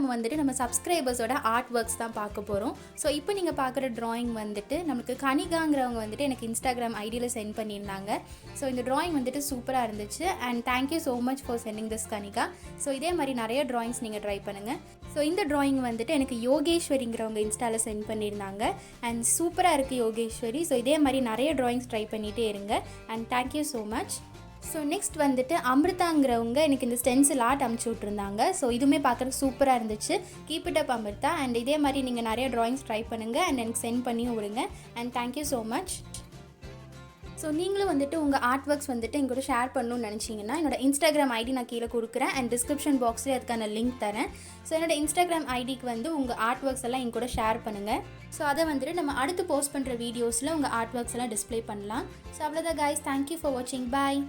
நம்ம வந்துட்டு நம்ம சப்ஸ்கிரைபர்ஸோட ஆர்ட் ஒர்க்ஸ் தான் பார்க்க போகிறோம். ஸோ இப்போ நீங்கள் பார்க்குற ட்ராயிங் வந்துட்டு நமக்கு கனிகாங்கிறவங்க வந்துட்டு எனக்கு இன்ஸ்டாகிராம் ஐடியில் சென்ட் பண்ணியிருந்தாங்க. ஸோ இந்த ட்ராயிங் வந்துட்டு சூப்பராக இருந்துச்சு. And thank you so much for sending this Kanika. So இதே மாதிரி நிறைய ட்ராயிங்ஸ் நீங்கள் ட்ரை பண்ணுங்கள். ஸோ இந்த ட்ராயிங் வந்துட்டு எனக்கு யோகேஸ்வரிங்கிறவங்க இன்ஸ்டாவில் சென்ட் பண்ணியிருந்தாங்க. அண்ட் சூப்பராக இருக்குது யோகேஸ்வரி. ஸோ இதே மாதிரி நிறைய ட்ராயிங்ஸ் ட்ரை பண்ணிகிட்டே இருங்க. And thank you so much. So next வந்துட்டு அமிர்தாங்கிறவங்க எனக்கு இந்த ஸ்டென்சில் ஆர்ட் அமுச்சு விட்ருந்தாங்க. ஸோ இதுவுமே பார்க்குறதுக்கு சூப்பராக இருந்துச்சு. Keep it up Amrita. And இதே மாதிரி நீங்கள் நிறைய ட்ராயிங்ஸ் ட்ரை பண்ணுங்கள் அண்ட் எனக்கு சென்ட் பண்ணியும் விடுங்க. And thank you so much. So நீங்களும் வந்துட்டு உங்கள் ஆர்ட் ஒர்க்ஸ் வந்துட்டு எங்கூட ஷேர் பண்ணணும்னு நினச்சிங்கன்னா என்னோட இன்ஸ்டாகிராம் ஐடி நான் கீழே கொடுக்குறேன். அண்ட் டிஸ்கிரிப்ஷன் பாக்ஸில் அதுக்கான லிங்க் தரேன். ஸோ என்னோட இன்ஸ்டாகிராம் ஐடிக்கு வந்து உங்கள் ஆர்ட் ஒர்க்ஸ் எல்லாம் எங்கூட ஷேர் பண்ணுங்கள். ஸோ அதை வந்துட்டு நம்ம அடுத்து போஸ்ட் பண்ணுற வீடியோஸில் உங்கள் ஆர்ட் ஒர்க்ஸ் எல்லாம் டிஸ்ப்ளே பண்ணலாம். ஸோ அவ்வளோதான் கைஸ். தேங்க்யூ ஃபார் வாட்சிங். பாய்.